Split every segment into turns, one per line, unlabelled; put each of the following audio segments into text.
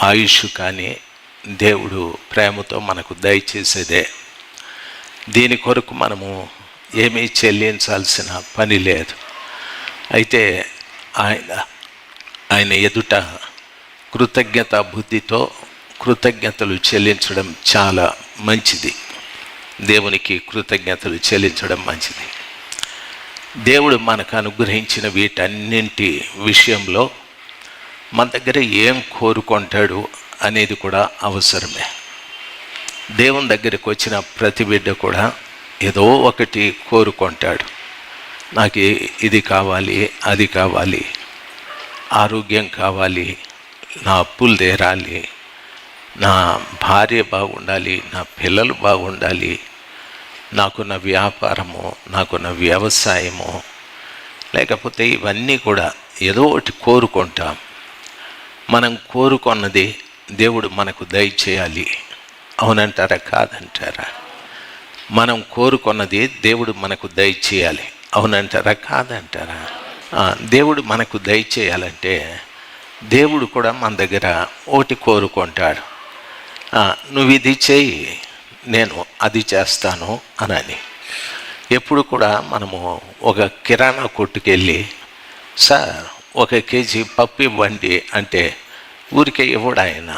ఆయుష్ కానీ దేవుడు ప్రేమతో మనకు దయచేసేదే. దీని కొరకు మనము ఏమీ చెల్లించాల్సిన పని లేదు. అయితే ఆయన ఎదుట కృతజ్ఞత బుద్ధితో కృతజ్ఞతలు చెల్లించడం చాలా మంచిది. దేవునికి కృతజ్ఞతలు చెల్లించడం మంచిది. దేవుడు మనకు అనుగ్రహించిన వీటన్నింటి విషయంలో మన దగ్గర ఏం కోరుకుంటాడు అనేది కూడా అవసరమే. దేవుని దగ్గరికి వచ్చిన ప్రతి బిడ్డ కూడా ఏదో ఒకటి కోరుకుంటాడు. నాకు ఇది కావాలి, అది కావాలి, ఆరోగ్యం కావాలి, నా అప్పులు తీరాలి, నా భార్య బాగుండాలి, నా పిల్లలు బాగుండాలి, నాకున్న వ్యాపారము, నాకున్న వ్యవసాయము, లేకపోతే ఇవన్నీ కూడా ఏదో ఒకటి కోరుకుంటాం. మనం కోరుకున్నది దేవుడు మనకు దయచేయాలి. అవునంటారా కాదంటారా? మనం కోరుకున్నది దేవుడు మనకు దయచేయాలి. అవునంటారా కాదంటారా? దేవుడు మనకు దయచేయాలంటే దేవుడు కూడా మన దగ్గర ఒకటి కోరుకుంటాడు. నువ్వు ఇది చేయి, నేను అది చేస్తాను అని. ఎప్పుడు కూడా మనము ఒక కిరాణా కొట్టుకెళ్ళి సార్ 1 కేజీ పప్పు ఇవ్వండి అంటే ఊరికే ఇవ్వడు ఆయన.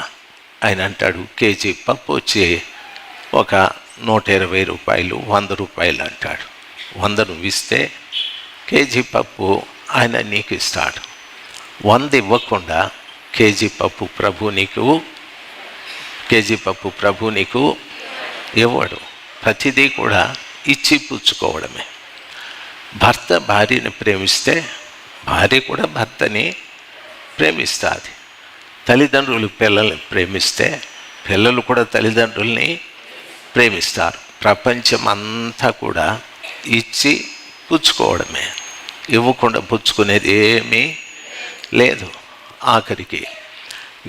అంటాడు కేజీ పప్పు వచ్చి ఒక 120 రూపాయలు, 100 రూపాయలు అంటాడు. 100 నువ్వు ఇస్తే కేజీ పప్పు ఆయన నీకు ఇస్తాడు. 100 ఇవ్వకుండా కేజీ పప్పు ప్రభు నీకు ఇవ్వడు. ప్రతిదీ కూడా ఇచ్చి పుచ్చుకోవడమే. భర్త భార్యని ప్రేమిస్తే భార్య కూడా భర్తని ప్రేమిస్తుంది. తల్లిదండ్రులు పిల్లల్ని ప్రేమిస్తే పిల్లలు కూడా తల్లిదండ్రుల్ని ప్రేమిస్తారు. ప్రపంచం అంతా కూడా ఇచ్చి పుచ్చుకోవడమే. ఇవ్వకుండా పుచ్చుకునేది ఏమీ లేదు. ఆఖరికి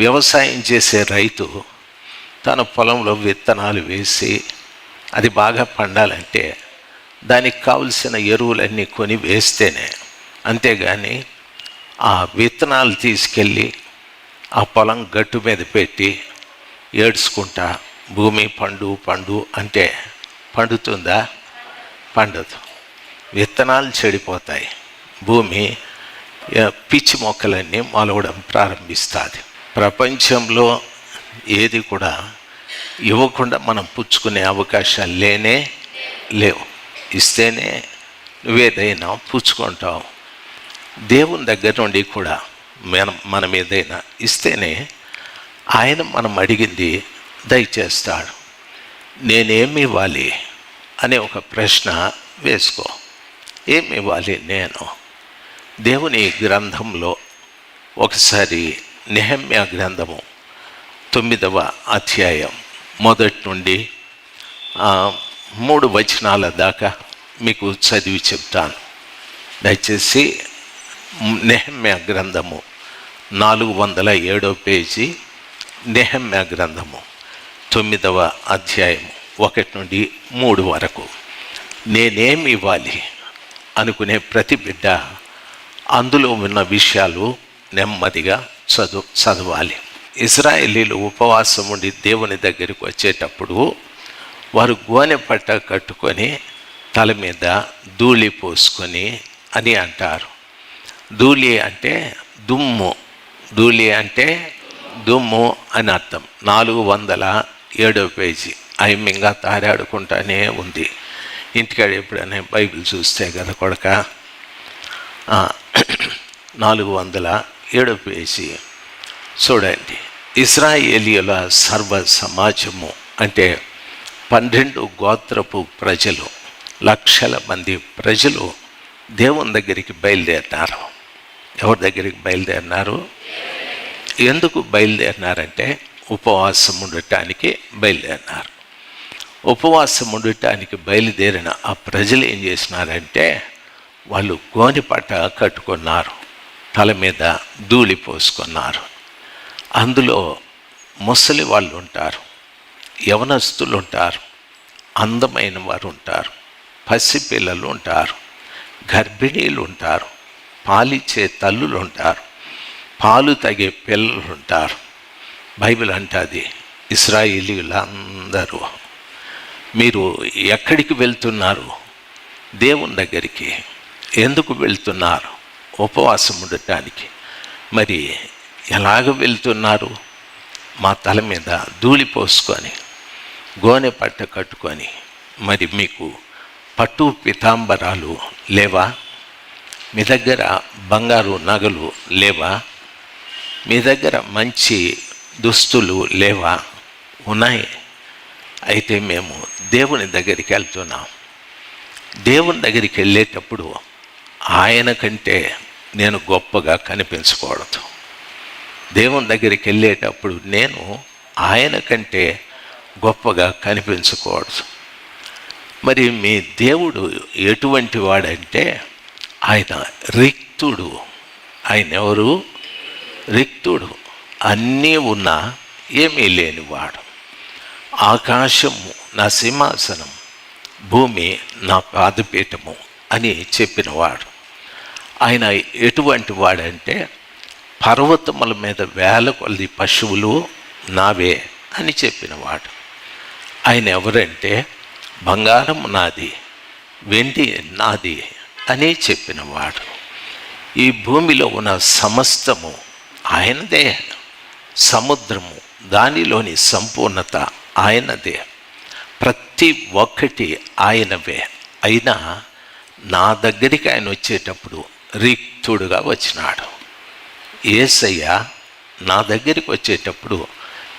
వ్యవసాయం చేసే రైతు తన పొలంలో విత్తనాలు వేసి అది బాగా పండాలంటే దానికి కావలసిన ఎరువులన్నీ కొని వేస్తేనే, అంతేగాని ఆ విత్తనాలు తీసుకెళ్ళి ఆ పొలం గట్టు మీద పెట్టి ఏడ్చుకుంటా భూమి పండు అంటే పండుతుందా? పండదు. విత్తనాలు చెడిపోతాయి. భూమి పిచ్చి మొక్కలన్నీ మొలవడం ప్రారంభిస్తుంది. ప్రపంచంలో ఏది కూడా ఇవ్వకుండా మనం పుచ్చుకునే అవకాశాలు లేవు. ఇస్తేనే నువ్వేదైనా పుచ్చుకుంటావు. దేవుని దగ్గర నుండి కూడా మనం ఏదైనా ఇస్తేనే ఆయన మనం అడిగింది దయచేస్తాడు. నేనేమి ఇవ్వాలి అనే ఒక ప్రశ్న వేసుకో. ఏమి ఇవ్వాలి నేను? దేవుని గ్రంథంలో ఒకసారి నెహెమ్యా గ్రంథము 9వ అధ్యాయం 1 నుండి 3 వచనాల దాకా మీకు చదివి చెప్తాను. దయచేసి నెహెమ్యా గ్రంథము 407వ పేజీ, నెహెమ్యా గ్రంథము 9వ అధ్యాయం 1 నుండి 3 వరకు. నేనేమి ఇవ్వాలి అనుకునే ప్రతి బిడ్డ అందులో ఉన్న విషయాలు నెమ్మదిగా చదవాలి. ఇశ్రాయేలీలు ఉపవాసం ఉండి దేవుని దగ్గరికి వచ్చేటప్పుడు వారు గోనె పట్ట కట్టుకొని తల మీద ధూళి పోసుకొని అని అంటారు. ధూళి అంటే దుమ్ము, ధూళి అంటే దుమ్ము అని అర్థం. 407వ పేజీ. ఐమింగా తారాడుకుంటానే ఉంది. ఇంటికాడ ఎప్పుడైనా బైబిల్ చూస్తే కదా కొడక. 407వ పేజీ చూడండి. ఇశ్రాయేలీయుల సర్వ సమాజము అంటే 12 గోత్రపు ప్రజలు, లక్షల మంది ప్రజలు దేవుని దగ్గరికి బయలుదేరినారు. ఎవరి దగ్గరికి బయలుదేరినారు? ఎందుకు బయలుదేరినారంటే ఉపవాసం ఉండటానికి బయలుదేరినారు. ఉపవాసం ఉండటానికి బయలుదేరిన ఆ ప్రజలు ఏం చేసినారంటే వాళ్ళు గోనెపట్ట కట్టుకున్నారు, తల మీద ధూళి పోసుకున్నారు. అందులో ముసలి వాళ్ళు ఉంటారు, యవనస్తులు ఉంటారు, అందమైన వారు ఉంటారు, పసిపిల్లలు ఉంటారు, గర్భిణీలు ఉంటారు, పాలిచ్చే తల్లులు ఉంటారు, పాలు తాగే పిల్లలు ఉంటారు, బైబిల్ అంటుంది, ఇశ్రాయేలీయులందరూ మీరు ఎక్కడికి వెళ్తున్నారు? దేవుని దగ్గరికి. ఎందుకు వెళ్తున్నారు? ఉపవాసం ఉండటానికి. మరి ఎలాగ వెళ్తున్నారు? మా తల మీద ధూళి పోసుకొని, గోనె పట్ట కట్టుకొని, మరి మీకు పట్టు పీతాంబరాలు లేవా? మీ దగ్గర బంగారు నగలు లేవా? మీ దగ్గర మంచి దుస్తులు లేవా? ఉన్నాయి. అయితే మేము దేవుని దగ్గరికి వెళ్తున్నాం. దేవుని దగ్గరికి వెళ్ళేటప్పుడు ఆయన కంటే నేను గొప్పగా కనిపించకూడదు. దేవుని దగ్గరికి వెళ్ళేటప్పుడు నేను ఆయన కంటే గొప్పగా కనిపించకూడదు. మరి మీ దేవుడు ఎటువంటి వాడంటే ఆయన రిక్తుడు. ఆయన ఎవరు? రిక్తుడు. అన్నీ ఉన్నా ఏమీ లేనివాడు. ఆకాశము నా సింహాసనం, భూమి నా పాదపీఠము అని చెప్పినవాడు. ఆయన ఎటువంటి వాడంటే పర్వతముల మీద వేల కొలది పశువులు నావే అని చెప్పినవాడు. ఆయన ఎవరంటే బంగారం నాది, వెండి నాది అని చెప్పినవాడు. ఈ భూమిలో ఉన్న సమస్తము ఆయనదే. సముద్రము, దానిలోని సంపూర్ణత ఆయనదే. ప్రతి ఒక్కటి ఆయనవే. అయినా నా దగ్గరికి ఆయన వచ్చేటప్పుడు రిక్తుడుగా వచ్చినాడు. యేసయ్య నా దగ్గరికి వచ్చేటప్పుడు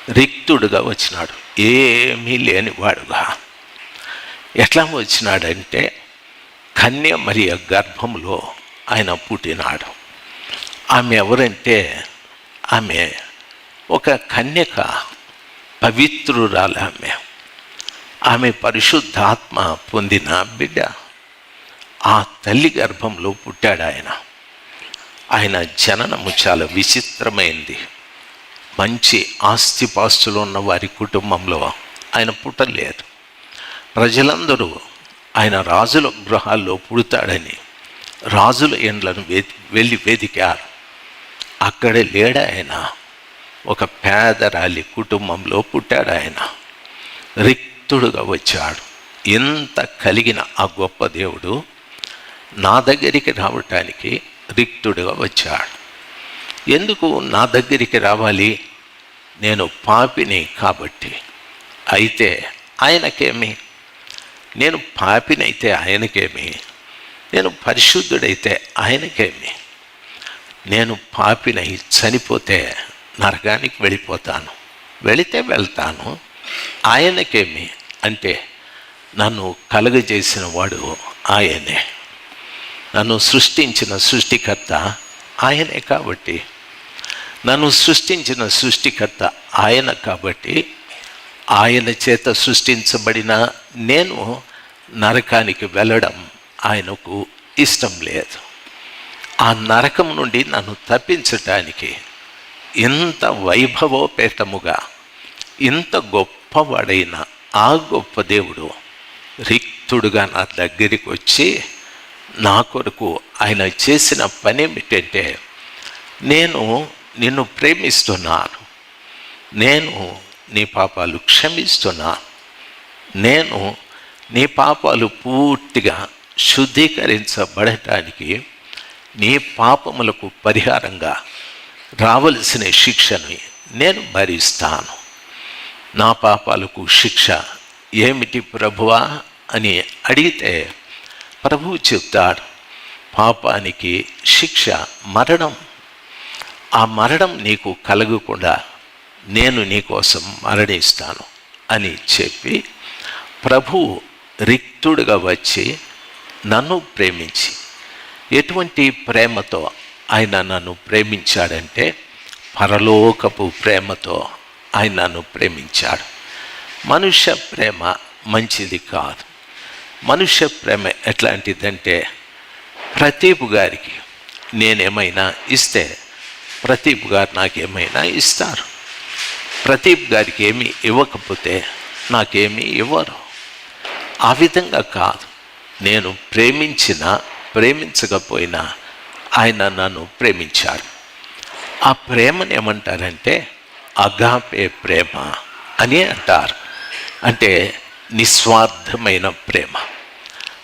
రిక్తుడుగా వచ్చినాడు, ఏమీ లేనివాడుగా. ఎట్లా వచ్చినాడంటే కన్య మరియ గర్భంలో ఆయన పుట్టినాడు. ఆమె ఎవరంటే ఆమె ఒక కన్యక, పవిత్రురాలు. ఆమె పరిశుద్ధాత్మ పొందిన బిడ్డ. ఆ తల్లి గర్భంలో పుట్టాడు ఆయన. ఆయన జననము చాలా విచిత్రమైంది. మంచి ఆస్తిపాస్తులు ఉన్న వారి కుటుంబంలో ఆయన పుట్టలేదు. ప్రజలందరూ ఆయన రాజుల గృహాల్లో పుడతాడని రాజుల ఇండ్లను వెళ్ళి వెతికారు. అక్కడే లేడు ఆయన. ఒక పేదరాలి కుటుంబంలో పుట్టాడు ఆయన. రిక్తుడుగా వచ్చాడు. ఎంత కలిగిన ఆ గొప్ప దేవుడు నా దగ్గరికి రావటానికి రిక్తుడుగా వచ్చాడు. ఎందుకు నా దగ్గరికి రావాలి? నేను పాపిని కాబట్టి. అయితే ఆయనకేమి? నేను పాపినైతే ఆయనకేమి? నేను పరిశుద్ధుడైతే ఆయనకేమి? నేను పాపినై చనిపోతే నరకానికి వెళ్ళిపోతాను, వెళితే వెళ్తాను, ఆయనకేమి? అంటే నన్ను కలుగజేసిన వాడు ఆయనే. నన్ను సృష్టించిన సృష్టికర్త ఆయనే కాబట్టి, నన్ను సృష్టించిన సృష్టికర్త ఆయన కాబట్టి, ఆయన చేత సృష్టించబడిన నేను నరకానికి వెళ్ళడం ఆయనకు ఇష్టం లేదు. ఆ నరకం నుండి నన్ను తప్పించటానికి ఇంత వైభవోపేతముగా, ఇంత గొప్పవాడైన ఆ గొప్ప దేవుడు రిక్తుడుగా నా దగ్గరికి వచ్చి నా కొరకు ఆయన చేసిన పని ఏమిటంటే, నేను నిన్ను ప్రేమిస్తున్నాను, నేను నీ పాపాలు క్షమిస్తున్నాను, నేను నీ పాపాలు పూర్తిగా శుద్ధీకరించబడటానికి నీ పాపములకు పరిహారంగా రావలసిన శిక్షని నేను భరిస్తాను. నా పాపాలకు శిక్ష ఏమిటి ప్రభువా అని అడిగితే ప్రభువు చెప్తాడు, పాపానికి శిక్ష మరణం. ఆ మరణం నీకు కలగకుండా నేను నీకోసం మరణిస్తాను అని చెప్పి ప్రభువు రిక్తుడుగా వచ్చి నన్ను ప్రేమించి, ఎటువంటి ప్రేమతో ఆయన నన్ను ప్రేమించాడంటే పరలోకపు ప్రేమతో ఆయన నన్ను ప్రేమించాడు. మనుష్య ప్రేమ మంచిది కాదు. మనుష్య ప్రేమ ఎట్లాంటిదంటే, ప్రదీప్ గారికి నేనేమైనా ఇస్తే ప్రదీప్ గారు నాకేమైనా ఇస్తారు, ప్రదీప్ గారికి ఏమీ ఇవ్వకపోతే నాకేమీ ఇవ్వరు. ఆ విధంగా కాదు. నేను ప్రేమించినా ప్రేమించకపోయినా ఆయన నన్ను ప్రేమించాడు. ఆ ప్రేమను ఏమంటారంటే అగాపే ప్రేమ అని అంటారు. అంటే నిస్వార్థమైన ప్రేమ.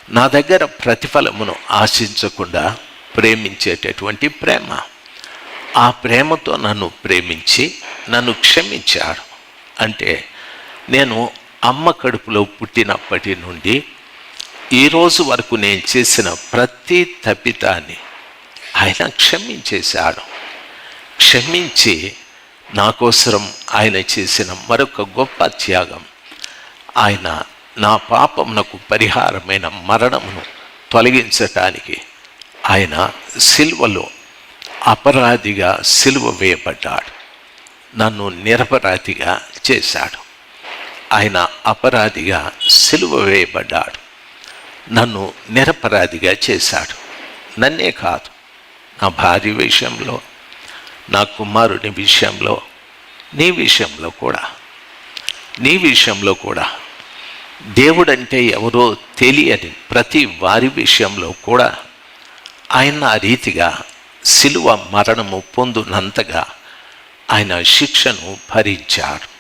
నా దగ్గర ప్రతిఫలమును ఆశించకుండా ప్రేమించేటటువంటి ప్రేమ. ఆ ప్రేమతో నన్ను ప్రేమించి నన్ను క్షమించాడు. అంటే నేను అమ్మ కడుపులో పుట్టినప్పటి నుండి ఈరోజు వరకు నేను చేసిన ప్రతి తప్పిదాన్ని ఆయన క్షమించేశాడు. క్షమించి నా కోసరం ఆయన చేసిన మరొక గొప్ప త్యాగం, ఆయన నా పాపమునకు పరిహారమైన మరణమును తొలగించటానికి ఆయన సిలువలో అపరాధిగా సిలువ వేయబడ్డాడు. నన్ను నిరపరాధిగా చేశాడు. ఆయన అపరాధిగా సిలువ వేయబడ్డాడు, నన్ను నిరపరాధిగా చేశాడు. నన్నే కాదు, నా భార్య విషయంలో, నా కుమారుని విషయంలో, నీ విషయంలో కూడా దేవుడంటే ఎవరో తెలియని ప్రతి వారి విషయంలో కూడా ఆయన ఆ రీతిగా సిలువ మరణము పొందునంతగా ఆయన శిక్షను భరించాడు.